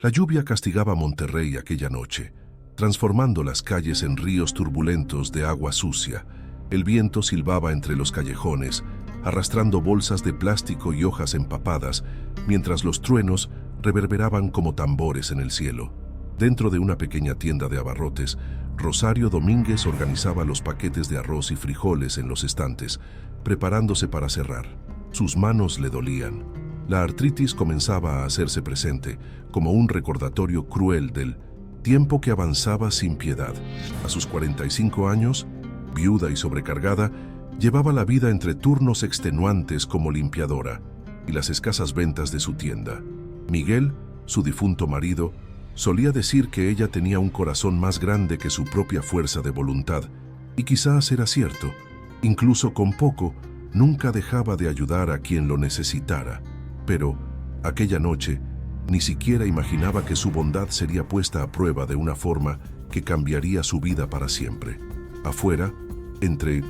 La lluvia castigaba a Monterrey aquella noche, transformando las calles en ríos turbulentos de agua sucia. El viento silbaba entre los callejones, arrastrando bolsas de plástico y hojas empapadas, mientras los truenos reverberaban como tambores en el cielo. Dentro de una pequeña tienda de abarrotes, Rosario Domínguez organizaba los paquetes de arroz y frijoles en los estantes, preparándose para cerrar. Sus manos le dolían. La artritis comenzaba a hacerse presente, como un recordatorio cruel del tiempo que avanzaba sin piedad. A sus 45 años, viuda y sobrecargada, llevaba la vida entre turnos extenuantes como limpiadora y las escasas ventas de su tienda. Miguel, su difunto marido, solía decir que ella tenía un corazón más grande que su propia fuerza de voluntad, y quizás era cierto. Incluso con poco, nunca dejaba de ayudar a quien lo necesitara. Pero, aquella noche, ni siquiera imaginaba que su bondad sería puesta a prueba de una forma que cambiaría su vida para siempre. Afuera, entre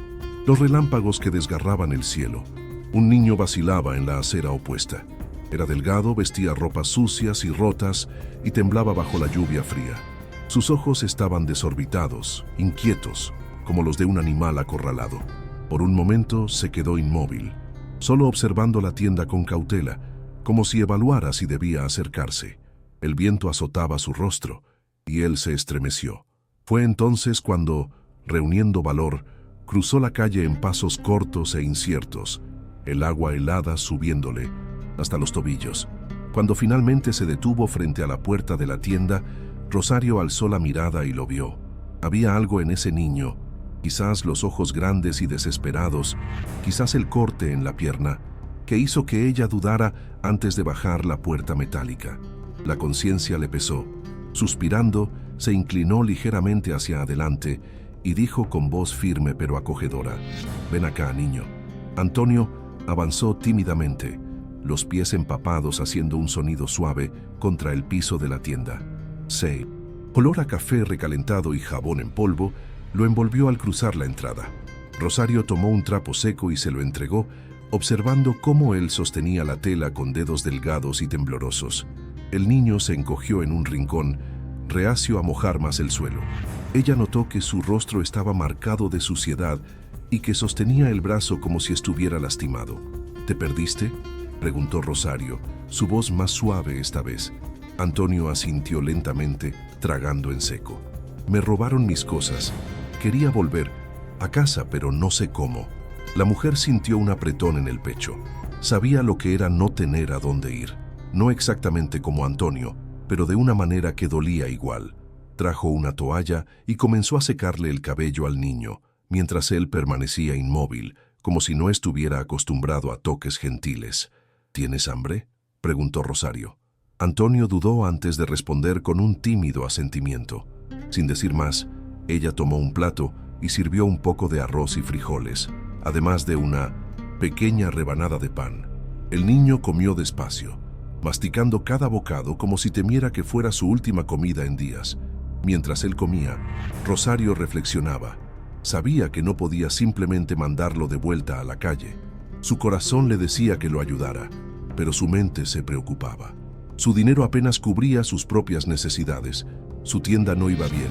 los relámpagos que desgarraban el cielo, un niño vacilaba en la acera opuesta. Era delgado, vestía ropas sucias y rotas y temblaba bajo la lluvia fría. Sus ojos estaban desorbitados, inquietos, como los de un animal acorralado. Por un momento se quedó inmóvil, solo observando la tienda con cautela, como si evaluara si debía acercarse. El viento azotaba su rostro y él se estremeció. Fue entonces cuando, reuniendo valor, cruzó la calle en pasos cortos e inciertos, el agua helada subiéndole hasta los tobillos. Cuando finalmente se detuvo frente a la puerta de la tienda, Rosario alzó la mirada y lo vio. Había algo en ese niño, quizás los ojos grandes y desesperados, quizás el corte en la pierna, que hizo que ella dudara antes de bajar la puerta metálica. La conciencia le pesó. Suspirando, se inclinó ligeramente hacia adelante y dijo con voz firme pero acogedora: «Ven acá, niño». Antonio avanzó tímidamente, los pies empapados haciendo un sonido suave contra el piso de la tienda. Sí. Olor a café recalentado y jabón en polvo lo envolvió al cruzar la entrada. Rosario tomó un trapo seco y se lo entregó, observando cómo él sostenía la tela con dedos delgados y temblorosos. El niño se encogió en un rincón, reacio a mojar más el suelo. Ella notó que su rostro estaba marcado de suciedad y que sostenía el brazo como si estuviera lastimado. «¿Te perdiste?», preguntó Rosario, su voz más suave esta vez. Antonio asintió lentamente, tragando en seco. «Me robaron mis cosas. Quería volver a casa, pero no sé cómo». La mujer sintió un apretón en el pecho. Sabía lo que era no tener a dónde ir. No exactamente como Antonio, pero de una manera que dolía igual. Trajo una toalla y comenzó a secarle el cabello al niño, mientras él permanecía inmóvil, como si no estuviera acostumbrado a toques gentiles. «¿Tienes hambre?», preguntó Rosario. Antonio dudó antes de responder con un tímido asentimiento. Sin decir más, ella tomó un plato y sirvió un poco de arroz y frijoles, además de una pequeña rebanada de pan. El niño comió despacio, masticando cada bocado como si temiera que fuera su última comida en días. Mientras él comía, Rosario reflexionaba. Sabía que no podía simplemente mandarlo de vuelta a la calle. Su corazón le decía que lo ayudara, pero su mente se preocupaba. Su dinero apenas cubría sus propias necesidades, su tienda no iba bien,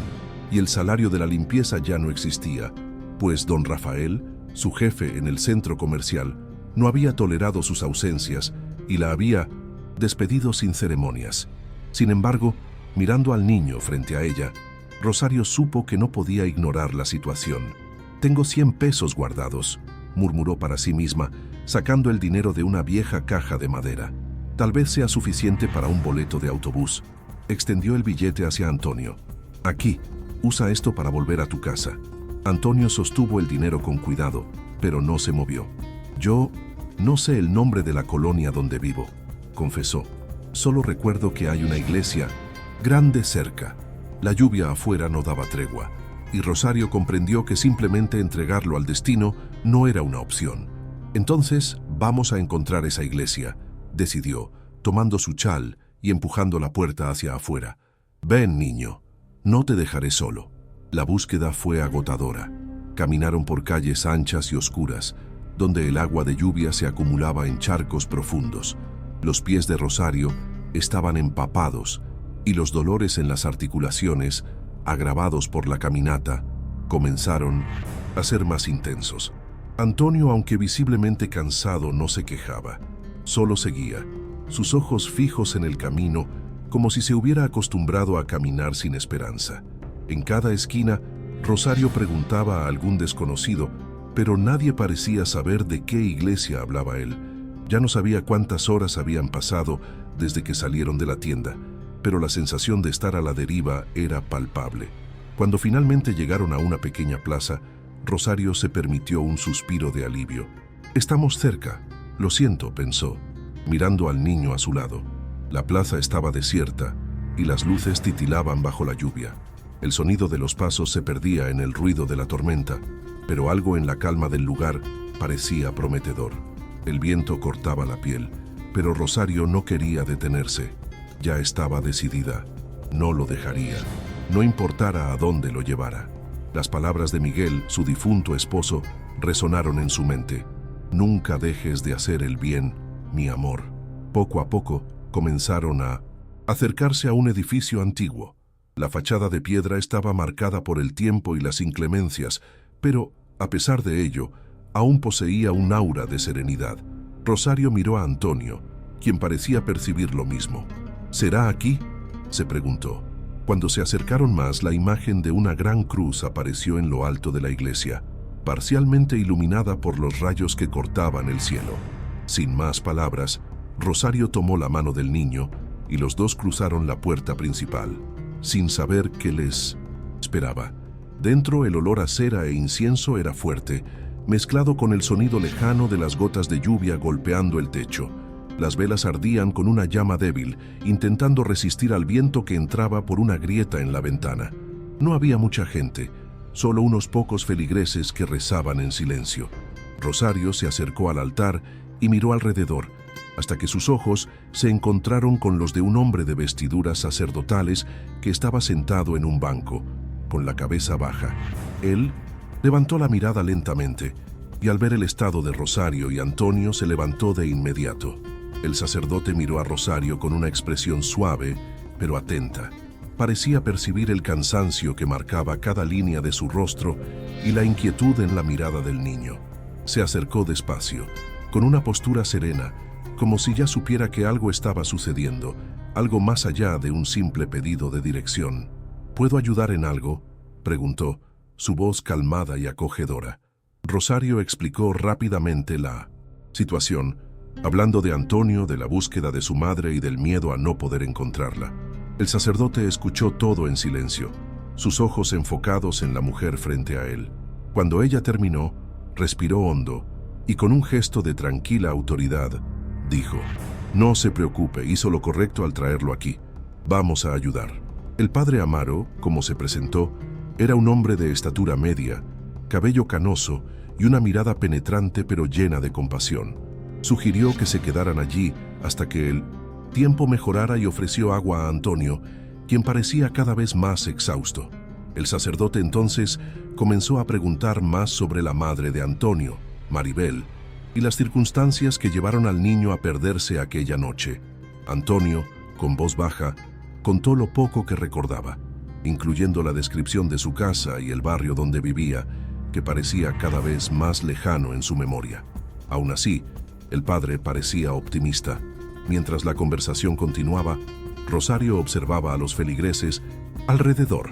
y el salario de la limpieza ya no existía, pues don Rafael, su jefe en el centro comercial, no había tolerado sus ausencias y la había despedido sin ceremonias. Sin embargo, mirando al niño frente a ella, Rosario supo que no podía ignorar la situación. «Tengo 100 pesos guardados», murmuró para sí misma, sacando el dinero de una vieja caja de madera. «Tal vez sea suficiente para un boleto de autobús». Extendió el billete hacia Antonio. «Aquí, usa esto para volver a tu casa». Antonio sostuvo el dinero con cuidado, pero no se movió. «Yo no sé el nombre de la colonia donde vivo», confesó. «Solo recuerdo que hay una iglesia grande cerca». La lluvia afuera no daba tregua, y Rosario comprendió que simplemente entregarlo al destino no era una opción. «Entonces, vamos a encontrar esa iglesia», decidió, tomando su chal y empujando la puerta hacia afuera. «Ven, niño, no te dejaré solo». La búsqueda fue agotadora. Caminaron por calles anchas y oscuras, donde el agua de lluvia se acumulaba en charcos profundos. Los pies de Rosario estaban empapados y los dolores en las articulaciones, agravados por la caminata, comenzaron a ser más intensos. Antonio, aunque visiblemente cansado, no se quejaba. Solo seguía, sus ojos fijos en el camino, como si se hubiera acostumbrado a caminar sin esperanza. En cada esquina, Rosario preguntaba a algún desconocido, pero nadie parecía saber de qué iglesia hablaba él. Ya no sabía cuántas horas habían pasado desde que salieron de la tienda, pero la sensación de estar a la deriva era palpable. Cuando finalmente llegaron a una pequeña plaza, Rosario se permitió un suspiro de alivio. «Estamos cerca. Lo siento», pensó, mirando al niño a su lado. La plaza estaba desierta y las luces titilaban bajo la lluvia. El sonido de los pasos se perdía en el ruido de la tormenta, pero algo en la calma del lugar parecía prometedor. El viento cortaba la piel, pero Rosario no quería detenerse. Ya estaba decidida. No lo dejaría, no importara a dónde lo llevara. Las palabras de Miguel, su difunto esposo, resonaron en su mente. «Nunca dejes de hacer el bien, mi amor». Poco a poco, comenzaron a acercarse a un edificio antiguo. La fachada de piedra estaba marcada por el tiempo y las inclemencias, pero, a pesar de ello, aún poseía un aura de serenidad. Rosario miró a Antonio, quien parecía percibir lo mismo. «¿Será aquí?», se preguntó. Cuando se acercaron más, la imagen de una gran cruz apareció en lo alto de la iglesia, parcialmente iluminada por los rayos que cortaban el cielo. Sin más palabras, Rosario tomó la mano del niño y los dos cruzaron la puerta principal, sin saber qué les esperaba. Dentro, el olor a cera e incienso era fuerte, mezclado con el sonido lejano de las gotas de lluvia golpeando el techo. Las velas ardían con una llama débil, intentando resistir al viento que entraba por una grieta en la ventana. No había mucha gente, solo unos pocos feligreses que rezaban en silencio. Rosario se acercó al altar y miró alrededor, hasta que sus ojos se encontraron con los de un hombre de vestiduras sacerdotales que estaba sentado en un banco, con la cabeza baja. Él levantó la mirada lentamente, y al ver el estado de Rosario y Antonio se levantó de inmediato. El sacerdote miró a Rosario con una expresión suave, pero atenta. Parecía percibir el cansancio que marcaba cada línea de su rostro y la inquietud en la mirada del niño. Se acercó despacio, con una postura serena, como si ya supiera que algo estaba sucediendo, algo más allá de un simple pedido de dirección. «¿Puedo ayudar en algo?», preguntó, su voz calmada y acogedora. Rosario explicó rápidamente la situación, hablando de Antonio, de la búsqueda de su madre y del miedo a no poder encontrarla. El sacerdote escuchó todo en silencio, sus ojos enfocados en la mujer frente a él. Cuando ella terminó, respiró hondo y con un gesto de tranquila autoridad, dijo: «No se preocupe, hizo lo correcto al traerlo aquí. Vamos a ayudar». El padre Amaro, como se presentó, era un hombre de estatura media, cabello canoso y una mirada penetrante pero llena de compasión. Sugirió que se quedaran allí hasta que el tiempo mejorara y ofreció agua a Antonio, quien parecía cada vez más exhausto. El sacerdote entonces comenzó a preguntar más sobre la madre de Antonio, Maribel, y las circunstancias que llevaron al niño a perderse aquella noche. Antonio, con voz baja, contó lo poco que recordaba, incluyendo la descripción de su casa y el barrio donde vivía, que parecía cada vez más lejano en su memoria. Aún así, el padre parecía optimista. Mientras la conversación continuaba, Rosario observaba a los feligreses alrededor.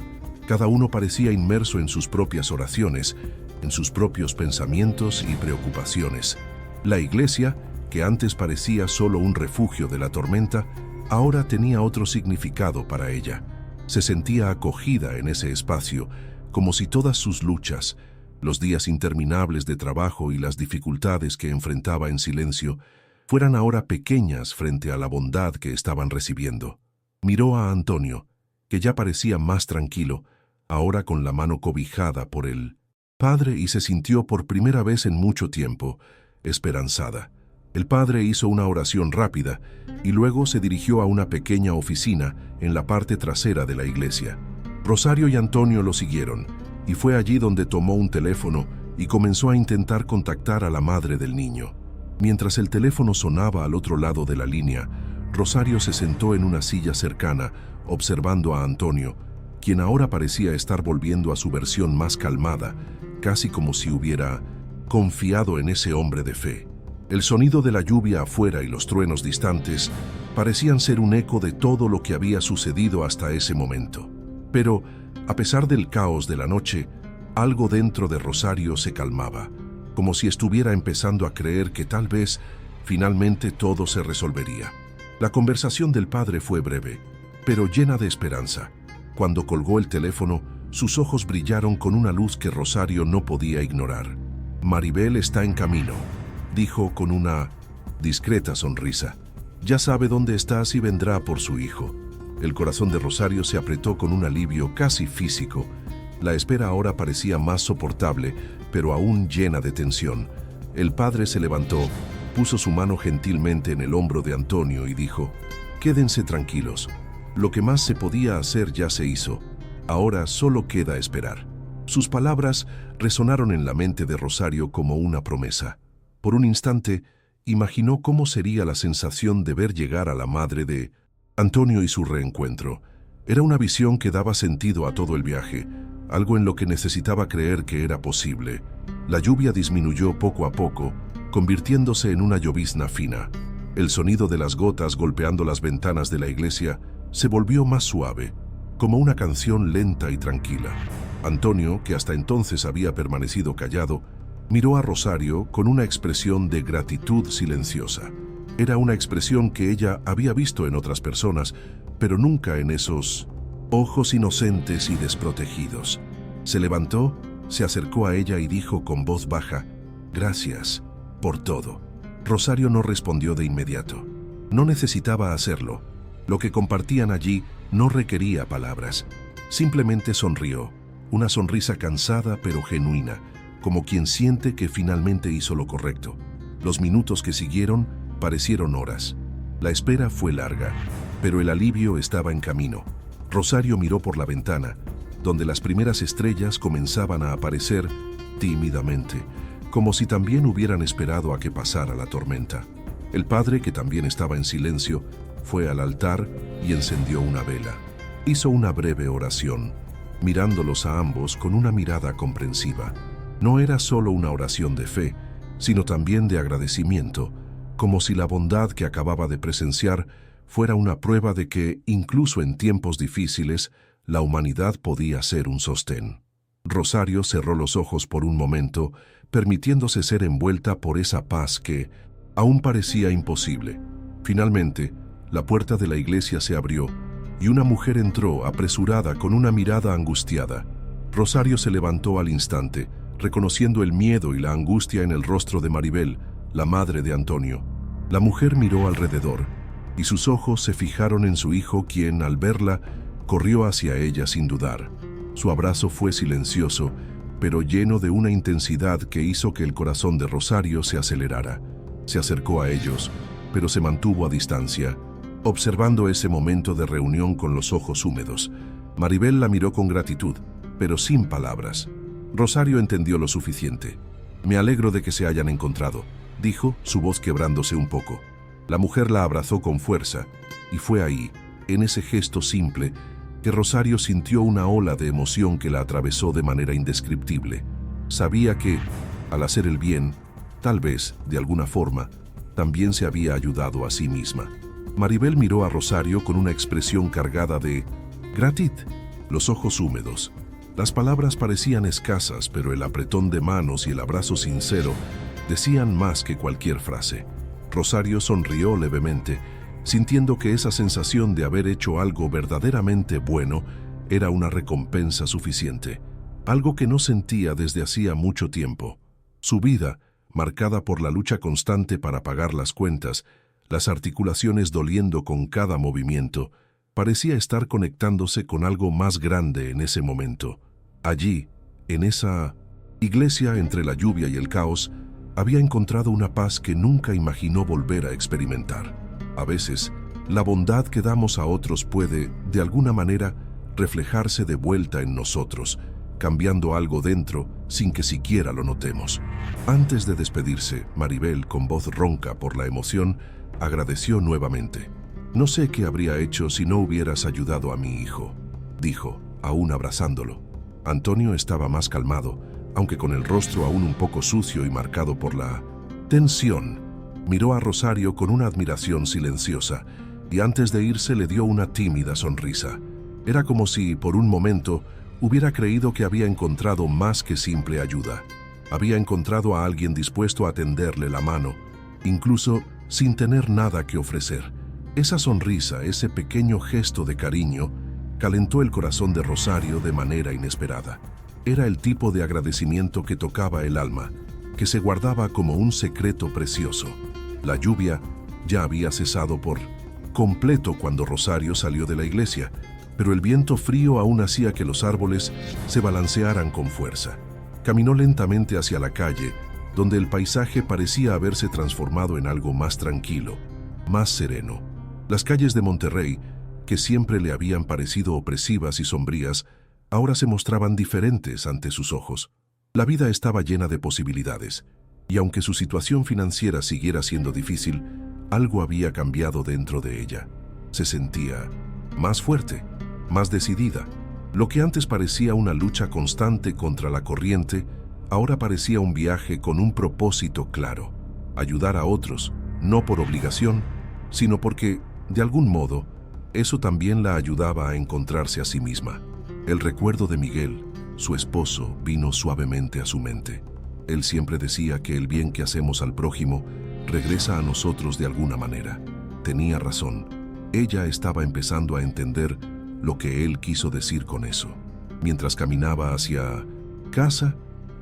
Cada uno parecía inmerso en sus propias oraciones, en sus propios pensamientos y preocupaciones. La iglesia, que antes parecía solo un refugio de la tormenta, ahora tenía otro significado para ella. Se sentía acogida en ese espacio, como si todas sus luchas, los días interminables de trabajo y las dificultades que enfrentaba en silencio, fueran ahora pequeñas frente a la bondad que estaban recibiendo. Miró a Antonio, que ya parecía más tranquilo, ahora con la mano cobijada por el padre, y se sintió por primera vez en mucho tiempo esperanzada. El padre hizo una oración rápida y luego se dirigió a una pequeña oficina en la parte trasera de la iglesia. Rosario y Antonio lo siguieron, y fue allí donde tomó un teléfono y comenzó a intentar contactar a la madre del niño. Mientras el teléfono sonaba al otro lado de la línea, Rosario se sentó en una silla cercana, observando a Antonio, quien ahora parecía estar volviendo a su versión más calmada, casi como si hubiera confiado en ese hombre de fe. El sonido de la lluvia afuera y los truenos distantes parecían ser un eco de todo lo que había sucedido hasta ese momento. Pero, a pesar del caos de la noche, algo dentro de Rosario se calmaba, como si estuviera empezando a creer que tal vez, finalmente todo se resolvería. La conversación del padre fue breve, pero llena de esperanza. Cuando colgó el teléfono, sus ojos brillaron con una luz que Rosario no podía ignorar. «Maribel está en camino», dijo con una discreta sonrisa. «Ya sabe dónde estás y vendrá por su hijo». El corazón de Rosario se apretó con un alivio casi físico. La espera ahora parecía más soportable, pero aún llena de tensión. El padre se levantó, puso su mano gentilmente en el hombro de Antonio y dijo: «Quédense tranquilos. Lo que más se podía hacer ya se hizo. Ahora solo queda esperar». Sus palabras resonaron en la mente de Rosario como una promesa. Por un instante, imaginó cómo sería la sensación de ver llegar a la madre de Antonio y su reencuentro. Era una visión que daba sentido a todo el viaje, algo en lo que necesitaba creer que era posible. La lluvia disminuyó poco a poco, convirtiéndose en una llovizna fina. El sonido de las gotas golpeando las ventanas de la iglesia se volvió más suave, como una canción lenta y tranquila. Antonio, que hasta entonces había permanecido callado, miró a Rosario con una expresión de gratitud silenciosa. Era una expresión que ella había visto en otras personas, pero nunca en esos ojos inocentes y desprotegidos. Se levantó, se acercó a ella y dijo con voz baja: «Gracias por todo». Rosario no respondió de inmediato. No necesitaba hacerlo. Lo que compartían allí no requería palabras. Simplemente sonrió, una sonrisa cansada pero genuina, como quien siente que finalmente hizo lo correcto. Los minutos que siguieron parecieron horas. La espera fue larga, pero el alivio estaba en camino. Rosario miró por la ventana, donde las primeras estrellas comenzaban a aparecer tímidamente, como si también hubieran esperado a que pasara la tormenta. El padre, que también estaba en silencio, fue al altar y encendió una vela. Hizo una breve oración, mirándolos a ambos con una mirada comprensiva. No era solo una oración de fe, sino también de agradecimiento, como si la bondad que acababa de presenciar fuera una prueba de que, incluso en tiempos difíciles, la humanidad podía ser un sostén. Rosario cerró los ojos por un momento, permitiéndose ser envuelta por esa paz que aún parecía imposible. Finalmente, la puerta de la iglesia se abrió y una mujer entró apresurada con una mirada angustiada. Rosario se levantó al instante, reconociendo el miedo y la angustia en el rostro de Maribel, la madre de Antonio. La mujer miró alrededor y sus ojos se fijaron en su hijo, quien, al verla, corrió hacia ella sin dudar. Su abrazo fue silencioso, pero lleno de una intensidad que hizo que el corazón de Rosario se acelerara. Se acercó a ellos, pero se mantuvo a distancia, observando ese momento de reunión con los ojos húmedos. Maribel la miró con gratitud, pero sin palabras. Rosario entendió lo suficiente. «Me alegro de que se hayan encontrado», dijo, su voz quebrándose un poco. La mujer la abrazó con fuerza, y fue ahí, en ese gesto simple, que Rosario sintió una ola de emoción que la atravesó de manera indescriptible. Sabía que, al hacer el bien, tal vez, de alguna forma, también se había ayudado a sí misma. Maribel miró a Rosario con una expresión cargada de gratitud, los ojos húmedos. Las palabras parecían escasas, pero el apretón de manos y el abrazo sincero decían más que cualquier frase. Rosario sonrió levemente, sintiendo que esa sensación de haber hecho algo verdaderamente bueno era una recompensa suficiente, algo que no sentía desde hacía mucho tiempo. Su vida, marcada por la lucha constante para pagar las cuentas, las articulaciones doliendo con cada movimiento, parecía estar conectándose con algo más grande en ese momento. Allí, en esa iglesia entre la lluvia y el caos, había encontrado una paz que nunca imaginó volver a experimentar. A veces, la bondad que damos a otros puede, de alguna manera, reflejarse de vuelta en nosotros, cambiando algo dentro sin que siquiera lo notemos. Antes de despedirse, Maribel, con voz ronca por la emoción, agradeció nuevamente. No sé qué habría hecho si no hubieras ayudado a mi hijo, dijo, aún abrazándolo. Antonio estaba más calmado, aunque con el rostro aún un poco sucio y marcado por la tensión. Miró a Rosario con una admiración silenciosa y antes de irse le dio una tímida sonrisa. Era como si, por un momento, hubiera creído que había encontrado más que simple ayuda. Había encontrado a alguien dispuesto a tenderle la mano, incluso sin tener nada que ofrecer. Esa sonrisa, ese pequeño gesto de cariño, calentó el corazón de Rosario de manera inesperada. Era el tipo de agradecimiento que tocaba el alma, que se guardaba como un secreto precioso. La lluvia ya había cesado por completo cuando Rosario salió de la iglesia, pero el viento frío aún hacía que los árboles se balancearan con fuerza. Caminó lentamente hacia la calle, donde el paisaje parecía haberse transformado en algo más tranquilo, más sereno. Las calles de Monterrey, que siempre le habían parecido opresivas y sombrías, ahora se mostraban diferentes ante sus ojos. La vida estaba llena de posibilidades, y aunque su situación financiera siguiera siendo difícil, algo había cambiado dentro de ella. Se sentía más fuerte, más decidida. Lo que antes parecía una lucha constante contra la corriente, ahora parecía un viaje con un propósito claro: ayudar a otros, no por obligación, sino porque, de algún modo, eso también la ayudaba a encontrarse a sí misma. El recuerdo de Miguel, su esposo, vino suavemente a su mente. Él siempre decía que el bien que hacemos al prójimo regresa a nosotros de alguna manera. Tenía razón. Ella estaba empezando a entender lo que él quiso decir con eso. Mientras caminaba hacia casa,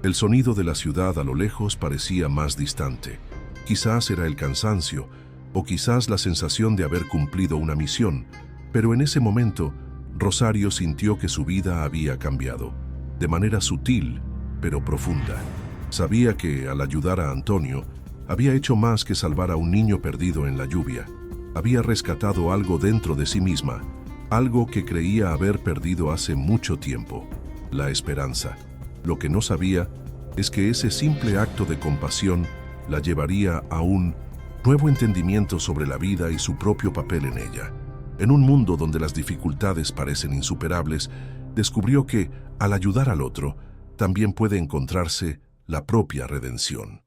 el sonido de la ciudad a lo lejos parecía más distante. Quizás era el cansancio, o quizás la sensación de haber cumplido una misión, pero en ese momento, Rosario sintió que su vida había cambiado, de manera sutil, pero profunda. Sabía que, al ayudar a Antonio, había hecho más que salvar a un niño perdido en la lluvia. Había rescatado algo dentro de sí misma, algo que creía haber perdido hace mucho tiempo: la esperanza. Lo que no sabía es que ese simple acto de compasión la llevaría a un nuevo entendimiento sobre la vida y su propio papel en ella. En un mundo donde las dificultades parecen insuperables, descubrió que, al ayudar al otro, también puede encontrarse la propia redención.